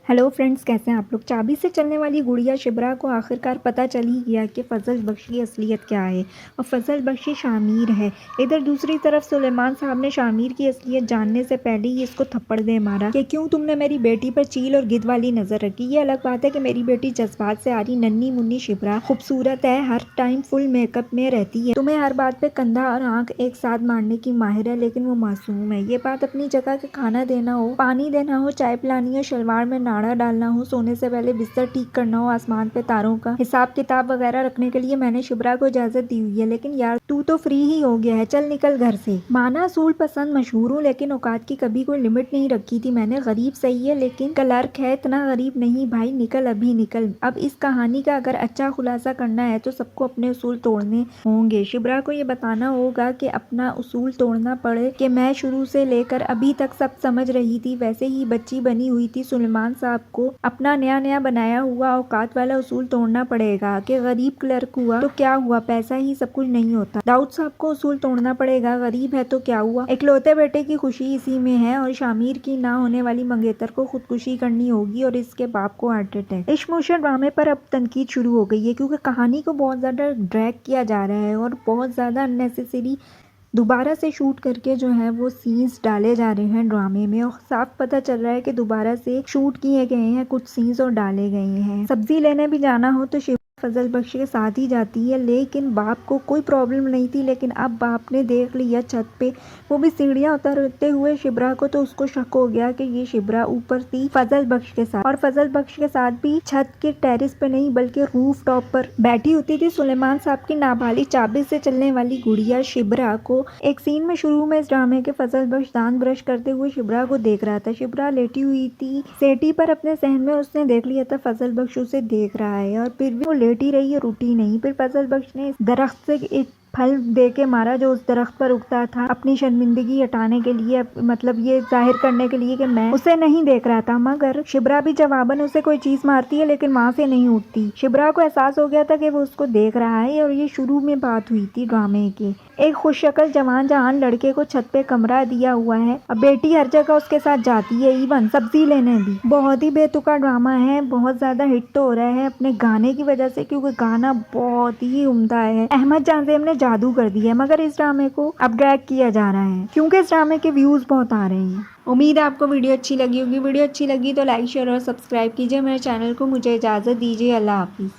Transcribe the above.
Hello friends, कैसे हैं आप लोग। चाबी से चलने वाली गुड़िया शिब्रा को आखिरकार पता चल ही गया कि फजल बख्श की असलियत क्या है और फजल बख्श शामिर है। इधर दूसरी तरफ सुलेमान साहब ने शामिर की असलियत जानने से पहले ही इसको थप्पड़ दे मारा कि क्यों तुमने मेरी बेटी पर चील और गिद्ध वाली नजर रखी। ये अलग बात है कि मेरी बेटी जज्बात से आ रही नन्ही मुन्नी शिब्रा खूबसूरत है, हर टाइम फुल मेकअप में रहती है, तुम्हें हर बात पे कंधा और आंख एक साथ मारने की माहिर है, लेकिन वो मासूम है। ये बात अपनी जगह के खाना देना हो, पानी देना हो, चाय पिलानी हो, शलवार में नाड़ा डालना हो, सोने से पहले बिस्तर ठीक करना हो, आसमान पे तारों का हिसाब किताब वगैरह रखने के लिए मैंने शिब्रा को इजाजत दी हुई है। लेकिन यार तू तो फ्री ही हो गया है, चल निकल घर से। माना असूल पसंद मशहूर हूँ, लेकिन औकात की कभी कोई लिमिट नहीं रखी थी मैंने। गरीब सही है लेकिन क्लर्क है, इतना गरीब नहीं भाई, निकल अभी निकल। अब इस कहानी का अगर अच्छा खुलासा करना है तो सबको अपने उसूल तोड़ने होंगे। शिब्रा को ये बताना होगा कि अपना उसूल तोड़ना पड़े कि मैं शुरू से लेकर अभी तक सब समझ रही थी, वैसे ही बच्ची बनी हुई थी। सुलेमान साहब को अपना नया नया बनाया हुआ औकात वाला उसूल तोड़ना पड़ेगा कि गरीब क्लर्क हुआ तो क्या हुआ, पैसा ही सब कुछ नहीं होता। दाऊद साहब को उसूल तोड़ना पड़ेगा, गरीब है तो क्या हुआ, इकलौते बेटे की खुशी इसी में है। और शामिर की ना होने वाली मंगेतर को खुदकुशी करनी होगी और इसके बाप को हार्ट अटैक। इश्क-मुश्क ड्रामे पर अब तनकीद शुरू हो गई है क्योंकि कहानी को बहुत ज्यादा ड्रैग किया जा रहा है और बहुत ज्यादा अननेसेसरी दोबारा से शूट करके जो है वो सीन्स डाले जा रहे हैं ड्रामे में। और साफ पता चल रहा है कि दोबारा से शूट किए गए हैं कुछ सीन्स और डाले गए हैं। सब्जी लेने भी जाना हो तो शिव फजल बख्श के साथ ही जाती है, लेकिन बाप को कोई प्रॉब्लम नहीं थी। लेकिन अब बाप ने देख लिया छत पे, वो भी सीढ़ियां उतरते हुए शिब्रा को, तो उसको शक हो गया कि ये शिब्रा ऊपर थी फजल बख्श के साथ, और फजल बख्श के साथ भी छत के टेरिस पे नहीं बल्कि रूफ टॉप पर बैठी होती थी सुलेमान साहब की नाबालिग चाबी से चलने वाली गुड़िया शिब्रा को। एक सीन में शुरू में इस ड्रामे के फजल बख्श दांत ब्रश करते हुए शिब्रा को देख रहा था। शिब्रा लेटी हुई थी सेटी पर अपने सहन में, उसने देख लिया था फजल बख्श उसे देख रहा है और फिर भी वो लेटी रही और उठी नहीं। फिर फजल बख्श ने इस दरख्त से एक फल दे के मारा जो उस दरख्त पर उगता था, अपनी शर्मिंदगी हटाने के लिए, मतलब ये जाहिर करने के लिए कि मैं उसे नहीं देख रहा था। मगर शिब्रा भी जवाबन उसे कोई चीज मारती है लेकिन वहां से नहीं उठती। शिब्रा को एहसास हो गया था कि वो उसको देख रहा है और ये शुरू में बात हुई थी ड्रामे की। एक खुशशक्ल जवान जहान लड़के को छत पे कमरा दिया हुआ है, अब बेटी हर जगह उसके साथ जाती है, इवन सब्जी लेने भी। बहुत ही बेतुका ड्रामा है, बहुत ज्यादा हिट तो हो रहा है अपने गाने की वजह से क्योंकि गाना बहुत ही उम्दा है। अहमद जाजेम ने जादू कर दिया है, मगर इस ड्रामे को अब ड्रैग किया जा रहा है क्योंकि इस ड्रामे के व्यूज बहुत आ रहे हैं। उम्मीद है आपको वीडियो अच्छी लगी होगी। वीडियो अच्छी लगी तो लाइक शेयर और सब्सक्राइब कीजिए मेरे चैनल को। मुझे इजाजत दीजिए, अल्लाह हाफिज।